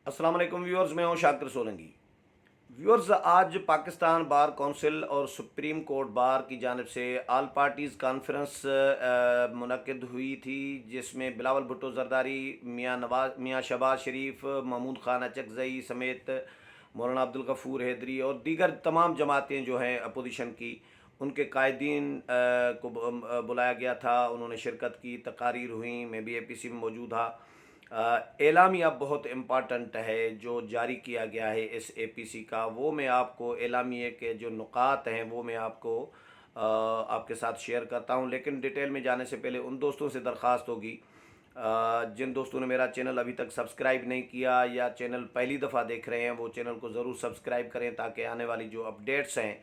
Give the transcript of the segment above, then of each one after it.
السلام علیکم ویورز، میں ہوں شاکر سولنگی۔ ویورز، آج پاکستان بار کونسل اور سپریم کورٹ بار کی جانب سے آل پارٹیز کانفرنس منعقد ہوئی تھی، جس میں بلاول بھٹو زرداری، میاں شہباز شریف، محمود خان اچکزئی سمیت مولانا عبدالغفور حیدری اور دیگر تمام جماعتیں جو ہیں اپوزیشن کی، ان کے قائدین کو بلایا گیا تھا۔ انہوں نے شرکت کی، تقاریر ہوئیں، میں بھی اے پی سی میں موجود تھا۔ اعلامیہ بہت امپارٹنٹ ہے جو جاری کیا گیا ہے اس اے پی سی کا، وہ میں آپ کو اعلامیہ کے جو نکات ہیں وہ میں آپ کو آپ کے ساتھ شیئر کرتا ہوں، لیکن ڈیٹیل میں جانے سے پہلے ان دوستوں سے درخواست ہوگی جن دوستوں نے میرا چینل ابھی تک سبسکرائب نہیں کیا یا چینل پہلی دفعہ دیکھ رہے ہیں، وہ چینل کو ضرور سبسکرائب کریں تاکہ آنے والی جو اپڈیٹس ہیں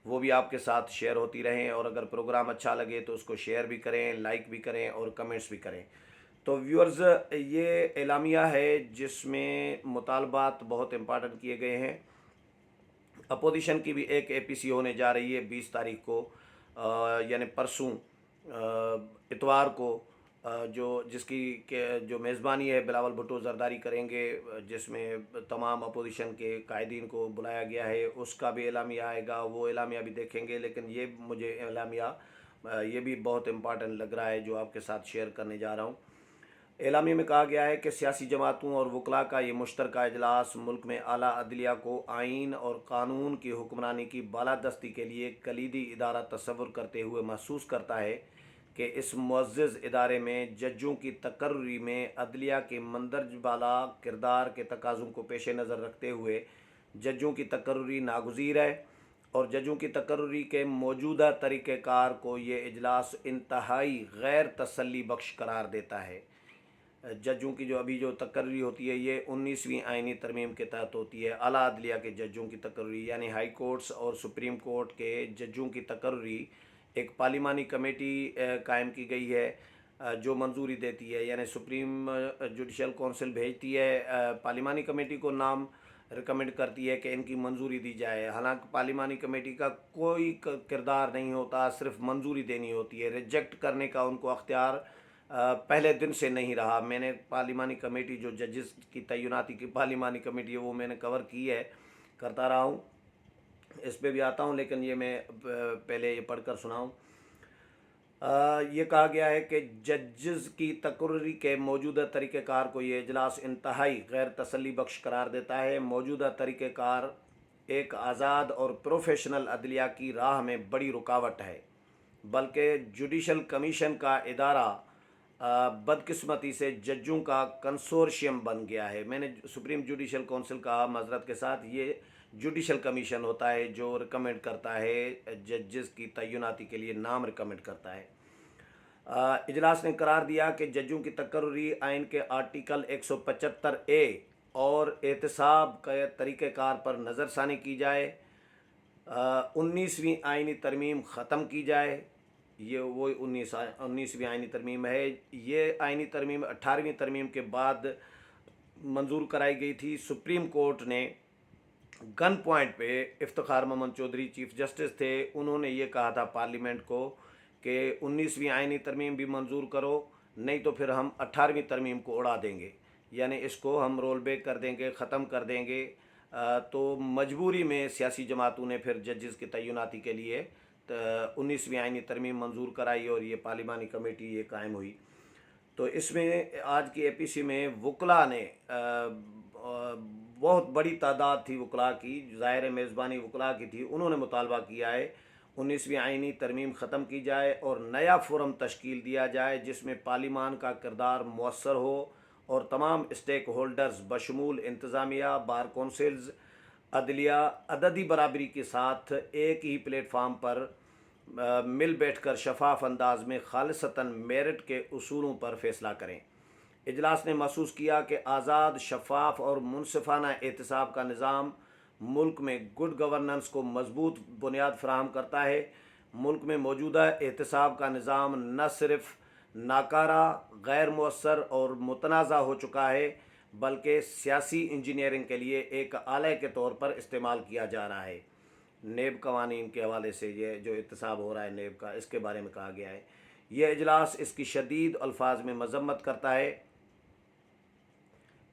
وہ بھی آپ کے ساتھ شیئر ہوتی رہیں، اور اگر پروگرام اچھا لگے تو اس کو شیئر بھی کریں، لائک بھی کریں اور کمنٹس بھی کریں۔ تو ویورز، یہ اعلامیہ ہے جس میں مطالبات بہت امپارٹنٹ کیے گئے ہیں۔ اپوزیشن کی بھی ایک اے پی سی ہونے جا رہی ہے 20 تاریخ کو، یعنی پرسوں اتوار کو، جس کی جو میزبانی ہے بلاول بھٹو زرداری کریں گے، جس میں تمام اپوزیشن کے قائدین کو بلایا گیا ہے۔ اس کا بھی اعلامیہ آئے گا، وہ اعلامیہ بھی دیکھیں گے، لیکن یہ مجھے اعلامیہ یہ بھی بہت امپارٹنٹ لگ رہا ہے جو آپ کے ساتھ شیئر کرنے جا رہا ہوں۔ اعلامیہ میں کہا گیا ہے کہ سیاسی جماعتوں اور وکلاء کا یہ مشترکہ اجلاس ملک میں اعلیٰ عدلیہ کو آئین اور قانون کی حکمرانی کی بالادستی کے لیے کلیدی ادارہ تصور کرتے ہوئے محسوس کرتا ہے کہ اس معزز ادارے میں ججوں کی تقرری میں عدلیہ کے مندرجہ بالا کردار کے تقاضوں کو پیش نظر رکھتے ہوئے ججوں کی تقرری ناگزیر ہے، اور ججوں کی تقرری کے موجودہ طریقہ کار کو یہ اجلاس انتہائی غیر تسلی بخش قرار دیتا ہے۔ ججوں کی جو تقرری ہوتی ہے یہ 19ویں آئینی ترمیم کے تحت ہوتی ہے۔ اعلیٰ عدلیہ کے ججوں کی تقرری یعنی ہائی کورٹس اور سپریم کورٹ کے ججوں کی تقرری ایک پارلیمانی کمیٹی قائم کی گئی ہے جو منظوری دیتی ہے، یعنی سپریم جوڈیشل کونسل بھیجتی ہے پارلیمانی کمیٹی کو، نام ریکمنڈ کرتی ہے کہ ان کی منظوری دی جائے، حالانکہ پارلیمانی کمیٹی کا کوئی کردار نہیں ہوتا، صرف منظوری دینی ہوتی ہے۔ ریجیکٹ کرنے کا ان کو اختیار پہلے دن سے نہیں رہا۔ میں نے پارلیمانی کمیٹی جو ججز کی تعیناتی کی پارلیمانی کمیٹی ہے وہ میں نے کور کی ہے، کرتا رہا ہوں، اس پہ بھی آتا ہوں، لیکن یہ میں پہلے یہ پڑھ کر سناؤں۔ یہ کہا گیا ہے کہ ججز کی تقرری کے موجودہ طریقہ کار کو یہ اجلاس انتہائی غیر تسلی بخش قرار دیتا ہے۔ موجودہ طریقہ کار ایک آزاد اور پروفیشنل عدلیہ کی راہ میں بڑی رکاوٹ ہے، بلکہ جوڈیشل کمیشن کا ادارہ بدقسمتی سے ججوں کا کنسورشیم بن گیا ہے۔ میں نے سپریم جوڈیشل کونسل کہا، معذرت کے ساتھ، یہ جوڈیشل کمیشن ہوتا ہے جو ریکمنڈ کرتا ہے ججز کی تعیناتی کے لیے، نام ریکمنڈ کرتا ہے۔ اجلاس نے قرار دیا کہ ججوں کی تقرری آئین کے آرٹیکل 175A اور احتساب کے طریقہ کار پر نظر ثانی کی جائے، 19ویں آئینی ترمیم ختم کی جائے۔ یہ وہ 19ویں آئینی ترمیم ہے۔ یہ آئینی ترمیم 18ویں ترمیم کے بعد منظور کرائی گئی تھی۔ سپریم کورٹ نے گن پوائنٹ پہ، افتخار محمد چودھری چیف جسٹس تھے، انہوں نے یہ کہا تھا پارلیمنٹ کو کہ 19ویں آئینی ترمیم بھی منظور کرو، نہیں تو پھر ہم 18ویں ترمیم کو اڑا دیں گے، یعنی اس کو ہم رول بیک کر دیں گے، ختم کر دیں گے۔ تو مجبوری میں سیاسی جماعتوں نے پھر ججز کی تعیناتی کے لیے 19ویں آئینی ترمیم منظور کرائی اور یہ پارلیمانی کمیٹی یہ قائم ہوئی۔ تو اس میں آج کی اے پی سی میں وکلاء نے بہت بڑی تعداد تھی وکلاء کی، ظاہر میزبانی وکلاء کی تھی، انہوں نے مطالبہ کیا ہے 19ویں آئینی ترمیم ختم کی جائے اور نیا فورم تشکیل دیا جائے جس میں پارلیمان کا کردار مؤثر ہو اور تمام اسٹیک ہولڈرز بشمول انتظامیہ، بار کونسلز، عدلیہ عددی برابری کے ساتھ ایک ہی پلیٹ فارم پر مل بیٹھ کر شفاف انداز میں خالصتاً میرٹ کے اصولوں پر فیصلہ کریں۔ اجلاس نے محسوس کیا کہ آزاد، شفاف اور منصفانہ احتساب کا نظام ملک میں گڈ گورننس کو مضبوط بنیاد فراہم کرتا ہے۔ ملک میں موجودہ احتساب کا نظام نہ صرف ناکارہ، غیر مؤثر اور متنازع ہو چکا ہے، بلکہ سیاسی انجینئرنگ کے لیے ایک آلے کے طور پر استعمال کیا جا رہا ہے۔ نیب قوانین کے حوالے سے یہ جو احتساب ہو رہا ہے نیب کا، اس کے بارے میں کہا گیا ہے۔ یہ اجلاس اس کی شدید الفاظ میں مذمت کرتا ہے۔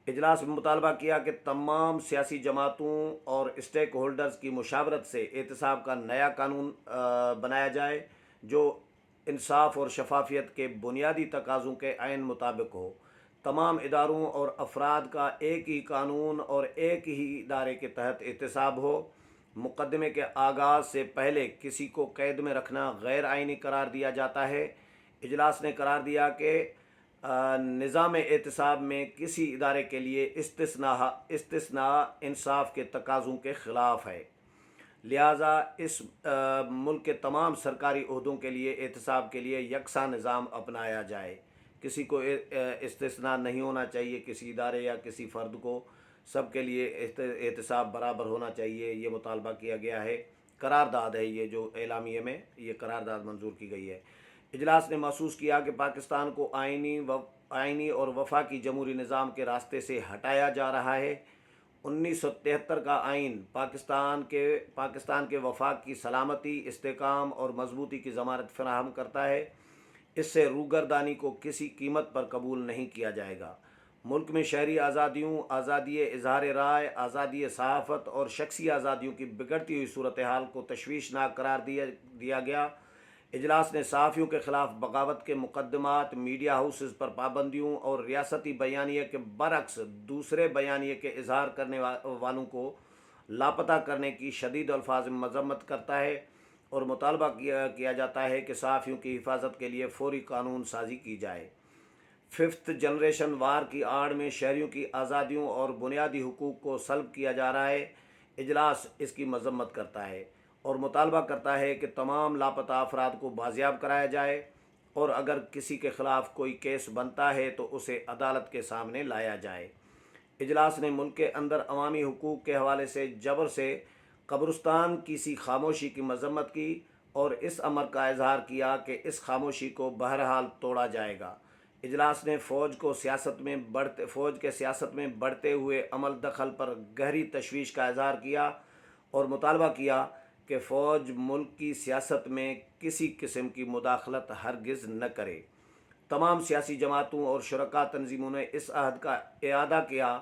اجلاس میں مطالبہ کیا کہ تمام سیاسی جماعتوں اور اسٹیک ہولڈرز کی مشاورت سے احتساب کا نیا قانون بنایا جائے جو انصاف اور شفافیت کے بنیادی تقاضوں کے عین مطابق ہو۔ تمام اداروں اور افراد کا ایک ہی قانون اور ایک ہی ادارے کے تحت احتساب ہو۔ مقدمے کے آغاز سے پہلے کسی کو قید میں رکھنا غیر آئینی قرار دیا جاتا ہے۔ اجلاس نے قرار دیا کہ نظام احتساب میں کسی ادارے کے لیے استثناء انصاف کے تقاضوں کے خلاف ہے، لہٰذا اس ملک کے تمام سرکاری عہدوں کے لیے احتساب کے لیے یکساں نظام اپنایا جائے۔ کسی کو استثناء نہیں ہونا چاہیے، کسی ادارے یا کسی فرد کو، سب کے لیے احتساب برابر ہونا چاہیے، یہ مطالبہ کیا گیا ہے۔ قرارداد ہے یہ جو اعلامیے میں یہ قرارداد منظور کی گئی ہے۔ اجلاس نے محسوس کیا کہ پاکستان کو آئینی اور وفاقی جمہوری نظام کے راستے سے ہٹایا جا رہا ہے۔ 1973 کا آئین پاکستان کے وفاق کی سلامتی، استحکام اور مضبوطی کی ضمانت فراہم کرتا ہے۔ اس سے روگردانی کو کسی قیمت پر قبول نہیں کیا جائے گا۔ ملک میں شہری آزادیوں، آزادی اظہار رائے، آزادی صحافت اور شخصی آزادیوں کی بگڑتی ہوئی صورتحال کو تشویشناک قرار دیا گیا۔ اجلاس نے صحافیوں کے خلاف بغاوت کے مقدمات، میڈیا ہاؤسز پر پابندیوں اور ریاستی بیانیے کے برعکس دوسرے بیانیے کے اظہار کرنے والوں کو لاپتہ کرنے کی شدید الفاظ میں مذمت کرتا ہے اور مطالبہ کیا جاتا ہے کہ صحافیوں کی حفاظت کے لیے فوری قانون سازی کی جائے۔ ففتھ جنریشن وار کی آڑ میں شہریوں کی آزادیوں اور بنیادی حقوق کو سلب کیا جا رہا ہے۔ اجلاس اس کی مذمت کرتا ہے اور مطالبہ کرتا ہے کہ تمام لاپتہ افراد کو بازیاب کرایا جائے اور اگر کسی کے خلاف کوئی کیس بنتا ہے تو اسے عدالت کے سامنے لایا جائے۔ اجلاس نے ملک کے اندر عوامی حقوق کے حوالے سے جبر سے قبرستان کی سی خاموشی کی مذمت کی اور اس امر کا اظہار کیا کہ اس خاموشی کو بہرحال توڑا جائے گا۔ اجلاس نے فوج کے سیاست میں بڑھتے ہوئے عمل دخل پر گہری تشویش کا اظہار کیا اور مطالبہ کیا کہ فوج ملک کی سیاست میں کسی قسم کی مداخلت ہرگز نہ کرے۔ تمام سیاسی جماعتوں اور شرکا تنظیموں نے اس عہد کا اعادہ کیا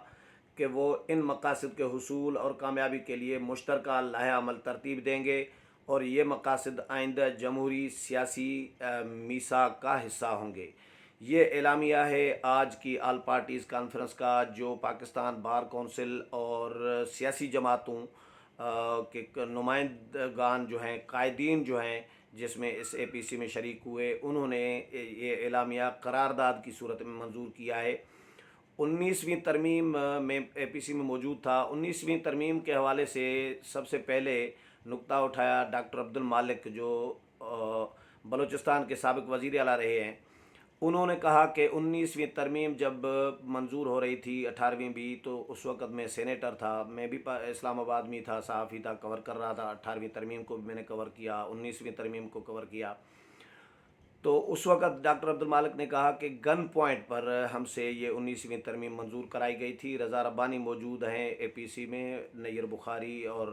کہ وہ ان مقاصد کے حصول اور کامیابی کے لیے مشترکہ لائحہ عمل ترتیب دیں گے اور یہ مقاصد آئندہ جمہوری سیاسی میثاق کا حصہ ہوں گے۔ یہ اعلامیہ ہے آج کی آل پارٹیز کانفرنس کا، جو پاکستان بار کونسل اور سیاسی جماعتوں کے نمائندگان جو ہیں، قائدین جو ہیں، جس میں اس اے پی سی میں شریک ہوئے، انہوں نے یہ اعلامیہ قرارداد کی صورت میں منظور کیا ہے۔ 19ویں ترمیم میں اے پی سی میں موجود تھا۔ 19ویں ترمیم کے حوالے سے سب سے پہلے نقطہ اٹھایا ڈاکٹر عبد المالک، جو بلوچستان کے سابق وزیر اعلیٰ رہے ہیں۔ انہوں نے کہا کہ 19ویں ترمیم جب منظور ہو رہی تھی، 18ویں بھی، تو اس وقت میں سینیٹر تھا، میں بھی اسلام آباد میں تھا، صحافی تھا، کور کر رہا تھا۔ 18ویں ترمیم کو بھی میں نے کور کیا، 19ویں ترمیم کو کور کیا۔ تو اس وقت ڈاکٹر عبد المالک نے کہا کہ گن پوائنٹ پر ہم سے یہ 19ویں ترمیم منظور کرائی گئی تھی۔ رضا ربانی موجود ہیں اے پی سی میں، نیر بخاری اور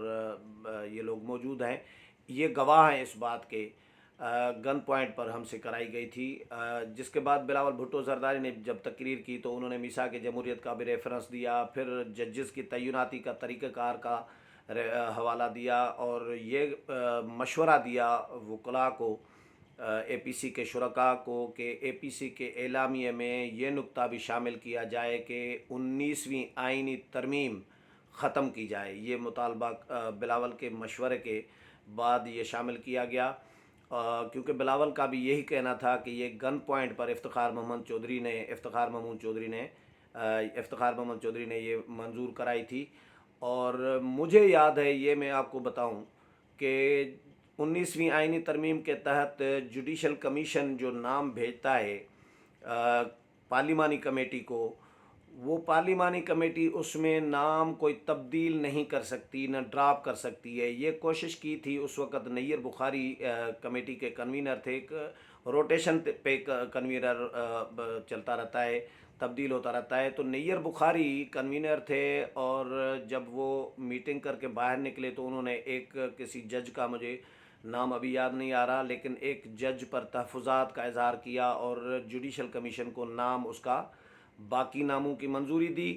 یہ لوگ موجود ہیں، یہ گواہ ہیں اس بات کے۔ گن پوائنٹ پر ہم سے کرائی گئی تھی۔ جس کے بعد بلاول بھٹو زرداری نے جب تقریر کی تو انہوں نے میثاق جمہوریت کا بھی ریفرنس دیا، پھر ججز کی تعیناتی کا طریقہ کار کا حوالہ دیا اور یہ مشورہ دیا وکلاء کو، اے پی سی کے شرکاء کو، کہ اے پی سی کے اعلامیے میں یہ نقطہ بھی شامل کیا جائے کہ 19ویں آئینی ترمیم ختم کی جائے۔ یہ مطالبہ بلاول کے مشورے کے بعد یہ شامل کیا گیا، کیونکہ بلاول کا بھی یہی کہنا تھا کہ یہ گن پوائنٹ پر افتخار محمد چودھری نے یہ منظور کرائی تھی۔ اور مجھے یاد ہے، یہ میں آپ کو بتاؤں کہ 19ویں آئینی ترمیم کے تحت جوڈیشل کمیشن جو نام بھیجتا ہے پارلیمانی کمیٹی کو، وہ پارلیمانی کمیٹی اس میں نام کوئی تبدیل نہیں کر سکتی، نہ ڈراپ کر سکتی ہے۔ یہ کوشش کی تھی، اس وقت نیر بخاری کمیٹی کے کنوینر تھے، ایک روٹیشن پہ کنوینر چلتا رہتا ہے، تبدیل ہوتا رہتا ہے۔ تو نیر بخاری کنوینر تھے اور جب وہ میٹنگ کر کے باہر نکلے تو انہوں نے ایک کسی جج کا، مجھے نام ابھی یاد نہیں آ رہا، لیکن ایک جج پر تحفظات کا اظہار کیا اور جوڈیشل کمیشن کو نام اس کا باقی ناموں کی منظوری دی۔